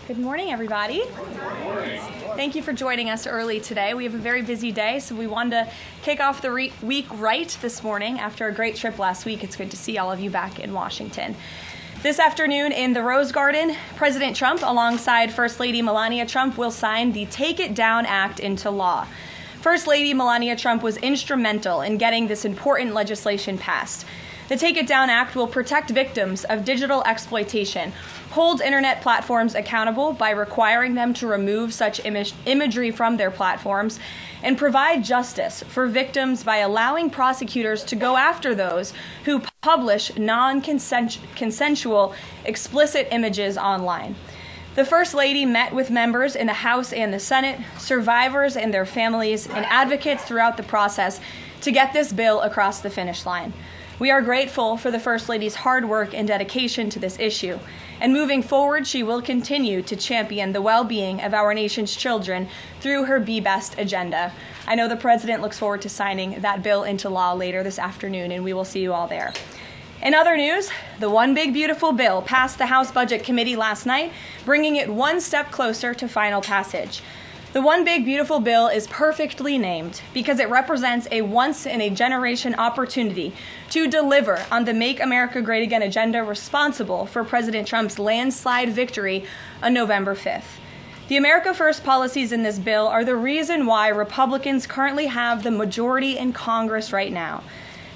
Good morning, everybody. Thank you for joining us early today. We have a very busy day, so we wanted to kick off the week right this morning after a great trip last week. It's good to see all of you back in Washington. This afternoon in the Rose Garden, President Trump, alongside First Lady Melania Trump, will sign the Take It Down Act into law. First Lady Melania Trump was instrumental in getting this important legislation passed. The Take It Down Act will protect victims of digital exploitation, hold internet platforms accountable by requiring them to remove such imagery from their platforms, and provide justice for victims by allowing prosecutors to go after those who publish non-consensual, explicit images online. The First Lady met with members in the House and the Senate, survivors and their families, and advocates throughout the process to get this bill across the finish line. We are grateful for the First Lady's hard work and dedication to this issue, and moving forward, she will continue to champion the well-being of our nation's children through her Be Best agenda. I know the President looks forward to signing that bill into law later this afternoon, and we will see you all there. In other news, the One Big Beautiful Bill passed the House Budget Committee last night, bringing it one step closer to final passage. The One Big Beautiful Bill is perfectly named because it represents a once-in-a-generation opportunity to deliver on the Make America Great Again agenda responsible for President Trump's landslide victory on November 5th. The America First policies in this bill are the reason why Republicans currently have the majority in Congress right now.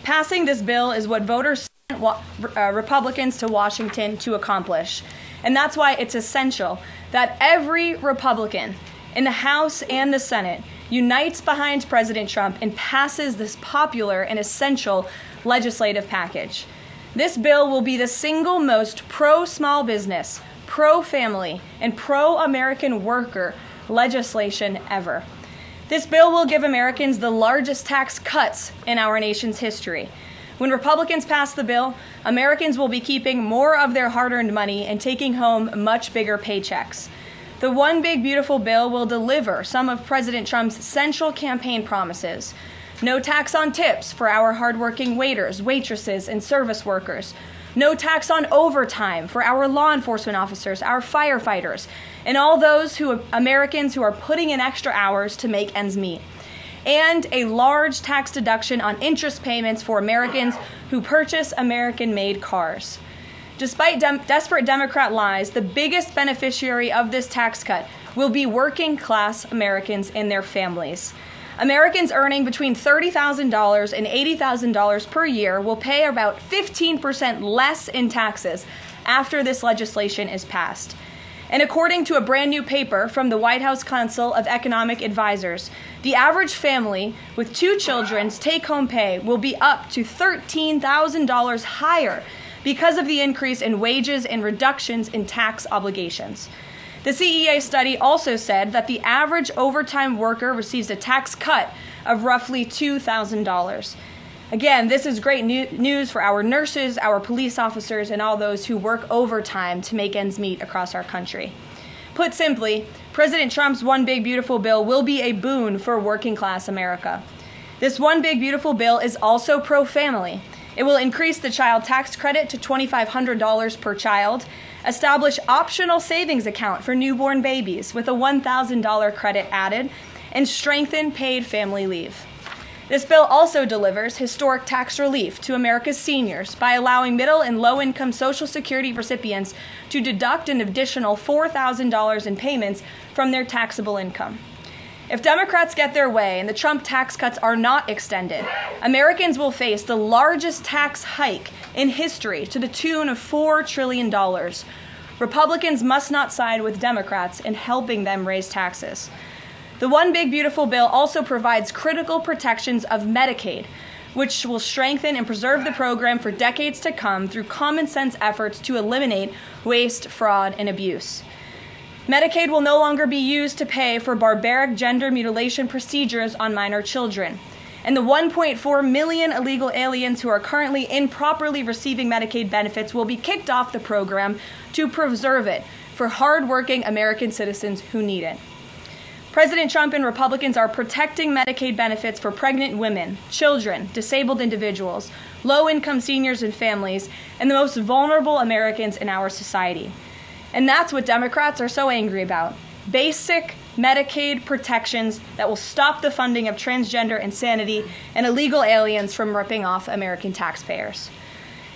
Passing this bill is what voters sent Republicans to Washington to accomplish. And that's why it's essential that every Republican in the House and the Senate unites behind President Trump and passes this popular and essential legislative package. This bill will be the single most pro-small business, pro-family, and pro-American worker legislation ever. This bill will give Americans the largest tax cuts in our nation's history. When Republicans pass the bill, Americans will be keeping more of their hard-earned money and taking home much bigger paychecks. The One Big Beautiful Bill will deliver some of President Trump's central campaign promises. No tax on tips for our hardworking waiters, waitresses, and service workers. No tax on overtime for our law enforcement officers, our firefighters, and all those Americans who are putting in extra hours to make ends meet. And a large tax deduction on interest payments for Americans who purchase American-made cars. Despite desperate Democrat lies, the biggest beneficiary of this tax cut will be working-class Americans and their families. Americans earning between $30,000 and $80,000 per year will pay about 15% less in taxes after this legislation is passed. And according to a brand new paper from the White House Council of Economic Advisors, the average family with 2 children's take-home pay will be up to $13,000 higher because of the increase in wages and reductions in tax obligations. The CEA study also said that the average overtime worker receives a tax cut of roughly $2,000. Again, this is great news for our nurses, our police officers, and all those who work overtime to make ends meet across our country. Put simply, President Trump's One Big Beautiful Bill will be a boon for working-class America. This One Big Beautiful Bill is also pro-family. It will increase the child tax credit to $2,500 per child, establish optional savings account for newborn babies with a $1,000 credit added, and strengthen paid family leave. This bill also delivers historic tax relief to America's seniors by allowing middle and low-income Social Security recipients to deduct an additional $4,000 in payments from their taxable income. If Democrats get their way and the Trump tax cuts are not extended, Americans will face the largest tax hike in history to the tune of $4 trillion. Republicans must not side with Democrats in helping them raise taxes. The One Big Beautiful Bill also provides critical protections of Medicaid, which will strengthen and preserve the program for decades to come through common sense efforts to eliminate waste, fraud, and abuse. Medicaid will no longer be used to pay for barbaric gender mutilation procedures on minor children. And the 1.4 million illegal aliens who are currently improperly receiving Medicaid benefits will be kicked off the program to preserve it for hardworking American citizens who need it. President Trump and Republicans are protecting Medicaid benefits for pregnant women, children, disabled individuals, low-income seniors and families, and the most vulnerable Americans in our society. And that's what Democrats are so angry about. Basic Medicaid protections that will stop the funding of transgender insanity and illegal aliens from ripping off American taxpayers.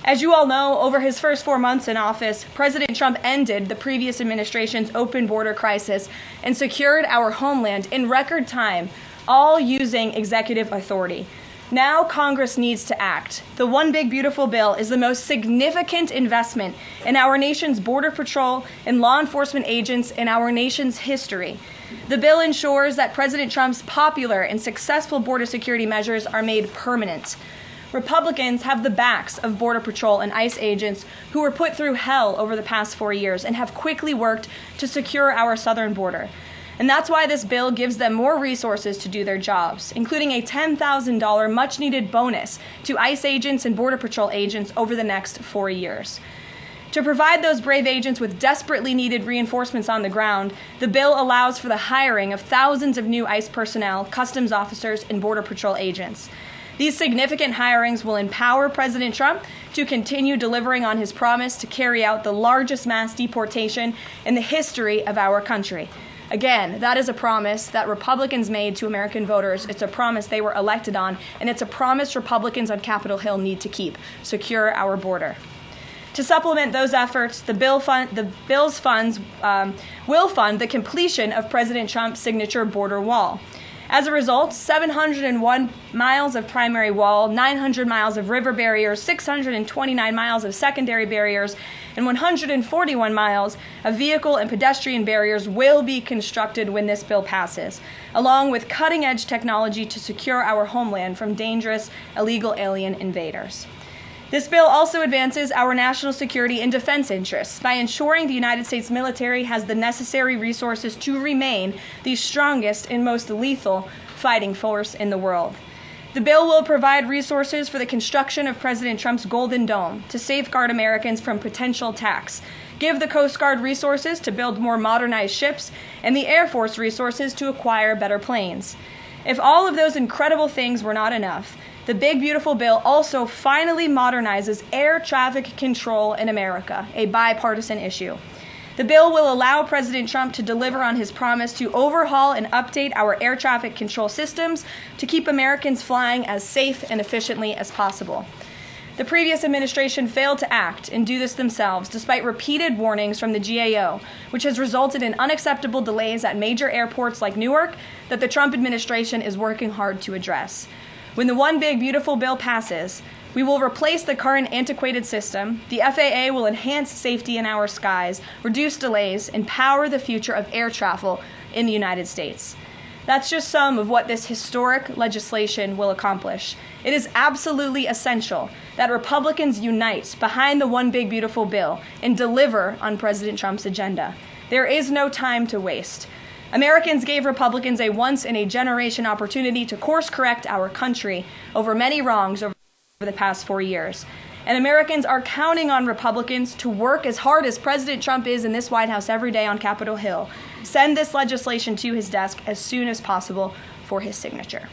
As you all know, over his first 4 months in office, President Trump ended the previous administration's open border crisis and secured our homeland in record time, all using executive authority. Now Congress needs to act. The One Big Beautiful Bill is the most significant investment in our nation's border patrol and law enforcement agents in our nation's history. The bill ensures that President Trump's popular and successful border security measures are made permanent. Republicans have the backs of Border Patrol and ICE agents who were put through hell over the past 4 years and have quickly worked to secure our southern border. And that's why this bill gives them more resources to do their jobs, including a $10,000 much-needed bonus to ICE agents and Border Patrol agents over the next 4 years. To provide those brave agents with desperately needed reinforcements on the ground, the bill allows for the hiring of thousands of new ICE personnel, customs officers, and Border Patrol agents. These significant hirings will empower President Trump to continue delivering on his promise to carry out the largest mass deportation in the history of our country. Again, that is a promise that Republicans made to American voters. It's a promise they were elected on, and it's a promise Republicans on Capitol Hill need to keep: secure our border. To supplement those efforts, the bill's funds will fund the completion of President Trump's signature border wall. As a result, 701 miles of primary wall, 900 miles of river barriers, 629 miles of secondary barriers, and 141 miles of vehicle and pedestrian barriers will be constructed when this bill passes, along with cutting-edge technology to secure our homeland from dangerous illegal alien invaders. This bill also advances our national security and defense interests by ensuring the United States military has the necessary resources to remain the strongest and most lethal fighting force in the world. The bill will provide resources for the construction of President Trump's Golden Dome to safeguard Americans from potential attacks, give the Coast Guard resources to build more modernized ships, and the Air Force resources to acquire better planes. If all of those incredible things were not enough, the Big Beautiful Bill also finally modernizes air traffic control in America, a bipartisan issue. The bill will allow President Trump to deliver on his promise to overhaul and update our air traffic control systems to keep Americans flying as safe and efficiently as possible. The previous administration failed to act and do this themselves, despite repeated warnings from the GAO, which has resulted in unacceptable delays at major airports like Newark that the Trump administration is working hard to address. When the One Big Beautiful Bill passes, we will replace the current antiquated system, the FAA will enhance safety in our skies, reduce delays, and power the future of air travel in the United States. That's just some of what this historic legislation will accomplish. It is absolutely essential that Republicans unite behind the One Big Beautiful Bill and deliver on President Trump's agenda. There is no time to waste. Americans gave Republicans a once-in-a-generation opportunity to course-correct our country over many wrongs over the past 4 years. And Americans are counting on Republicans to work as hard as President Trump is in this White House every day on Capitol Hill. Send this legislation to his desk as soon as possible for his signature.